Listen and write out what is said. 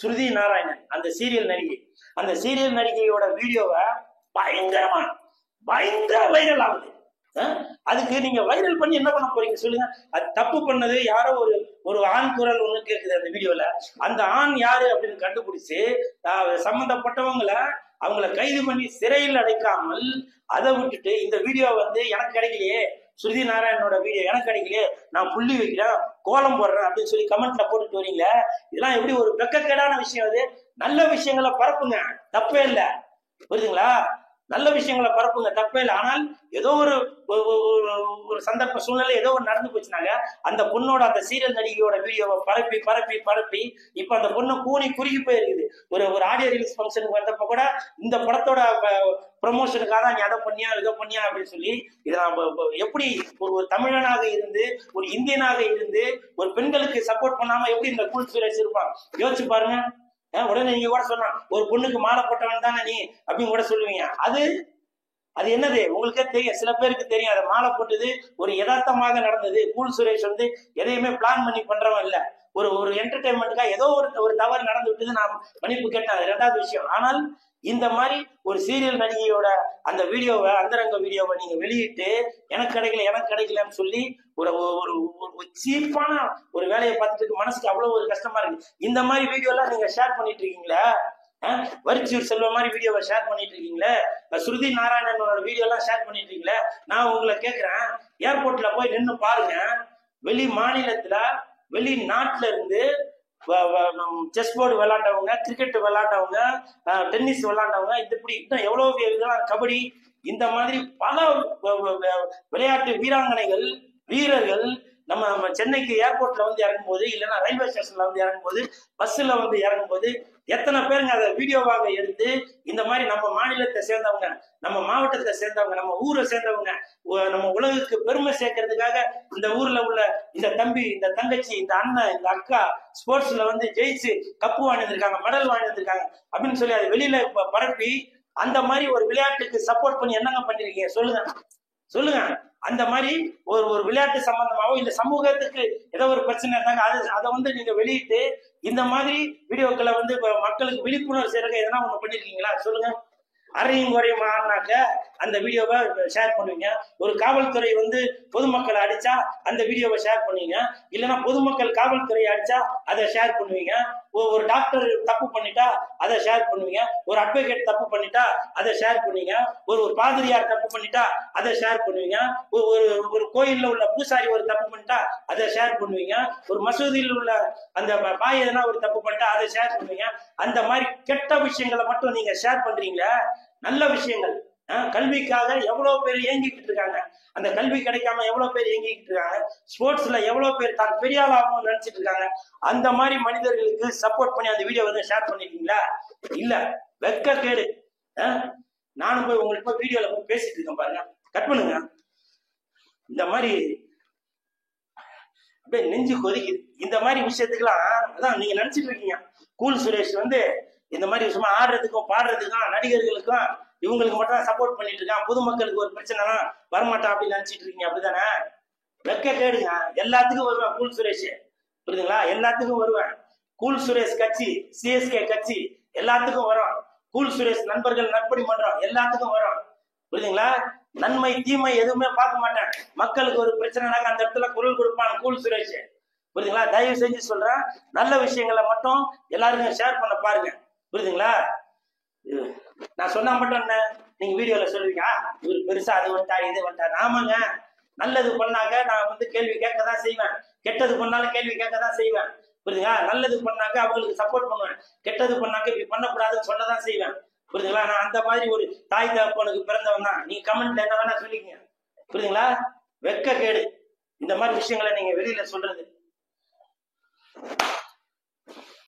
ஸ்ருதி நாராயணன் அந்த சீரியல் நடிகை, அந்த சீரியல் நடிகையோட வீடியோவை பயங்கர வைரல் ஆகுது. அதுக்கு நீங்க வைரல் பண்ணி என்ன பண்ண போறீங்க சொல்லுங்க? அது தப்பு பண்ணது யாரோ ஒரு ஆண் குரல் ஒண்ணு கேக்குது அந்த வீடியோல. அந்த ஆண் யாரு அப்படின்னு கண்டுபிடிச்சு அவங்கள கைது பண்ணி சிறையில் அடைக்காமல் அதை விட்டுட்டு இந்த வீடியோ எனக்கு கிடைக்கலையே, ஸ்ருதி நாராயணனோட வீடியோ எனக்கு கிடைக்கலையே, நான் புள்ளி வைக்கிறேன் கோலம் போடுறேன் அப்படின்னு சொல்லி கமெண்ட்ல போட்டுட்டு வரீங்களே, இதெல்லாம் எப்படி ஒரு வெக்கக்கேடான விஷயம்? அது நல்ல விஷயங்களை பரப்புங்க, தப்பே இல்லை, புரியுதுங்களா? நல்ல விஷயங்களை பரப்புங்க, தப்பே இல்லை. ஆனால் ஏதோ ஒரு சந்தர்ப்ப சூழ்நிலை ஏதோ ஒரு நடந்து போச்சுனாங்க அந்த பொண்ணோட அந்த சீரியல் நடிகையோட வீடியோவை பரப்பி இப்ப அந்த பொண்ணு கூனி குறுகி போயிருக்குது. ஒரு ஆடியோ ரிலீஸ் ஃபங்க்ஷனுக்கு வந்தப்ப கூட இந்த படத்தோட ப்ரமோஷனுக்காக தான் நீ அதை பண்ணியா இதோ பண்ணியா அப்படின்னு சொல்லி இதை எப்படி ஒரு தமிழனாக இருந்து ஒரு இந்தியனாக இருந்து ஒரு பெண்களுக்கு சப்போர்ட் பண்ணாம எப்படி இந்த கூல் சுரேஷ் இருப்பான் யோசிச்சு பாருங்க. உடனே நீங்க கூட சொன்னா ஒரு பொண்ணுக்கு மாலை போட்டவன் தானே நீ அப்படின்னு கூட சொல்லுவீங்க. அது என்னது உங்களுக்கே தெரியும், சில பேருக்கு தெரியும். அதை மாலை போட்டது ஒரு யதார்த்தமாக நடந்தது. கூல் சுரேஷ் எதையுமே பிளான் பண்ணி பண்றவன் இல்ல, ஒரு என்டர்டைன்மெண்ட்டுக்காக ஏதோ ஒரு தவறு நடந்து விட்டது, நான் மன்னிப்பு கேட்டேன், அது ரெண்டாவது விஷயம். ஆனால் இந்த மாதிரி ஒரு சீரியல் நடிகையோட அந்த வீடியோவை, அந்தரங்க வீடியோவை நீங்க வெளியிட்டு எனக்கு கிடைக்கலன்னு சொல்லி ஒரு சீப்பான ஒரு வேலையை பார்த்துட்டு மனசுக்கு அவ்வளவு ஒரு கஷ்டமா இருக்கு. இந்த மாதிரி வீடியோ எல்லாம் நீங்க ஷேர் பண்ணிட்டு இருக்கீங்களா? வரிச்சூர் செல்வ மாதிரி வீடியோவை ஷேர் பண்ணிட்டு இருக்கீங்களே, ஸ்ருதி நாராயணனோட வீடியோ எல்லாம் ஷேர் பண்ணிட்டு இருக்கீங்களே. நான் உங்களை கேட்கிறேன், ஏர்போர்ட்ல போய் நின்று பாருங்க, வெளி மாநிலத்துல வெளிநாட்டுல இருந்து செஸ் போர்டு விளையாண்டவங்க, கிரிக்கெட் விளையாண்டவங்க, டென்னிஸ் விளையாண்டவங்க, இப்படி எவ்வளவு இதெல்லாம் கபடி, இந்த மாதிரி பல விளையாட்டு வீரர்கள் நம்ம சென்னைக்கு ஏர்போர்ட்ல இறங்கும் போது, இல்லைன்னா ரயில்வே ஸ்டேஷன்ல இறங்கும் போது, பஸ்ல இறங்கும் போது எத்தனை பேருங்க அதை வீடியோவாக எடுத்து இந்த மாதிரி நம்ம மாநிலத்தை சேர்ந்தவங்க, நம்ம மாவட்டத்தை சேர்ந்தவங்க, நம்ம ஊரை சேர்ந்தவங்க, நம்ம உலகுக்கு பெருமை சேர்க்கறதுக்காக இந்த ஊர்ல உள்ள இந்த தம்பி, இந்த தங்கச்சி, இந்த அண்ணன், இந்த அக்கா ஸ்போர்ட்ஸ்ல ஜெயிச்சு கப்பு வாங்கி வந்திருக்காங்க, மெடல் வாங்கி வந்திருக்காங்க அப்படின்னு சொல்லி அதை வெளியில பரப்பி அந்த மாதிரி ஒரு விளையாட்டுக்கு சப்போர்ட் பண்ணி என்னங்க பண்ணிருக்கீங்க சொல்லுங்க. அந்த மாதிரி ஒரு விளையாட்டு சம்பந்தமாவோ இல்ல சமூகத்துக்கு ஏதோ ஒரு பிரச்சனை இருந்தாங்க அதை நீங்க வெளியிட்டு இந்த மாதிரி வீடியோக்களை மக்களுக்கு விழிப்புணர்வு செய்யறதுக்கு எதனா ஒண்ணு பண்ணிருக்கீங்களா சொல்லுங்க? அரையும் குறையும் ஆனாக்க அந்த வீடியோவை ஷேர் பண்ணுவீங்க. ஒரு காவல்துறை பொதுமக்களை அடிச்சா அந்த வீடியோவை ஷேர் பண்ணுவீங்க, இல்லைன்னா பொதுமக்கள் காவல்துறையை அடிச்சா அதை ஷேர் பண்ணுவீங்க. ஒரு டாக்டர் தப்பு பண்ணிட்டா அதை ஷேர் பண்ணுவீங்க, ஒரு அட்வொகேட் தப்பு பண்ணிட்டா அதை ஷேர் பண்ணுவீங்க, ஒரு பாதிரியார் தப்பு பண்ணிட்டா அதை ஷேர் பண்ணுவீங்க, ஒரு கோயில்ல உள்ள பூசாரி ஒரு தப்பு பண்ணிட்டா அதை ஷேர் பண்ணுவீங்க, ஒரு மசூதியில் உள்ள அந்த பாய் எதனா ஒரு தப்பு பண்ணிட்டா அதை ஷேர் பண்ணுவீங்க. அந்த மாதிரி கெட்ட விஷயங்களை மட்டும் நீங்க ஷேர் பண்றீங்களா? நல்ல விஷயங்கள், கல்விக்காக எவ்வளவு பேர் இயங்கிக்கிட்டு இருக்காங்க, அந்த கல்வி கிடைக்காம எவ்வளவு பேர் இயங்கிக்கிட்டு இருக்காங்க, ஸ்போர்ட்ஸ்ல எவ்வளவு பேர் தான் பெரிய ஆளாகவும் நினைச்சிட்டு இருக்காங்க. அந்த மாதிரி மனிதர்களுக்கு சப்போர்ட் பண்ணி அந்த வீடியோ ஷேர் பண்ணிருக்கீங்களா? இல்ல, வெக்க கேடு. நானும் போய் உங்களுக்கு வீடியோல போய் பேசிட்டு இருக்கேன் பாருங்க, கட் பண்ணுங்க. இந்த மாதிரி அப்படியே நெஞ்சு கொதிக்குது. இந்த மாதிரி விஷயத்துக்கெல்லாம் அதான் நீங்க நினைச்சிட்டு இருக்கீங்க கூல் சுரேஷ் இந்த மாதிரி சும்மா ஆடுறதுக்கும் பாடுறதுக்கும் நடிகர்களுக்கும் இவங்களுக்கு மட்டும் தான் சப்போர்ட் பண்ணிட்டு இருக்கான், பொதுமக்களுக்கு ஒரு பிரச்சனைனா வரமாட்டான் அப்படின்னு நினைச்சிட்டு இருக்கீங்க. அப்படிதானே? வெக்க கேடுங்க. எல்லாத்துக்கும் வருவேன் கூல் சுரேஷ், புரியுதுங்களா? எல்லாத்துக்கும் வருவேன். கூல் சுரேஷ் கட்சி, சிஎஸ்கே கட்சி எல்லாத்துக்கும் வரும். கூல் சுரேஷ் நண்பர்கள் நற்பணி மன்றம் எல்லாத்துக்கும் வரும், புரியுதுங்களா? நன்மை தீமை எதுவுமே பார்க்க மாட்டேன். மக்களுக்கு ஒரு பிரச்சனைனாக்க அந்த இடத்துல குரல் கொடுப்பான் கூல் சுரேஷ், புரியுதுங்களா? தயவு செஞ்சு சொல்றேன், நல்ல விஷயங்களை மட்டும் எல்லாருக்கும் ஷேர் பண்ண பாருங்க, புரியுதுங்களா? நான் சொன்னா மட்டும் என்ன நீங்க வீடியோல சொல்லுவீங்க, இவர் பெருசா அது வந்துட்டா இது வந்துட்டா. ஆமாங்க, நல்லது பண்ணாக்க நான் கேள்வி கேட்கதான் செய்வேன், கெட்டது பண்ணாலும் கேள்வி கேட்கதான் செய்வேன், புரியுதுங்களா? நல்லது பண்ணாக்க அவங்களுக்கு சப்போர்ட் பண்ணுவேன், கெட்டது பண்ணாக்க இப்படி பண்ணக்கூடாதுன்னு சொல்லதான் செய்வேன், புரியுதுங்களா? நான் அந்த மாதிரி ஒரு தாய் தகப்பனுக்கு பிறந்தவன் தான். நீங்க கமெண்ட்ல என்ன வேணா சொல்லிக்கங்க, புரியுதுங்களா? வெக்க கேடு இந்த மாதிரி விஷயங்களை நீங்க வெளியில சொல்றது.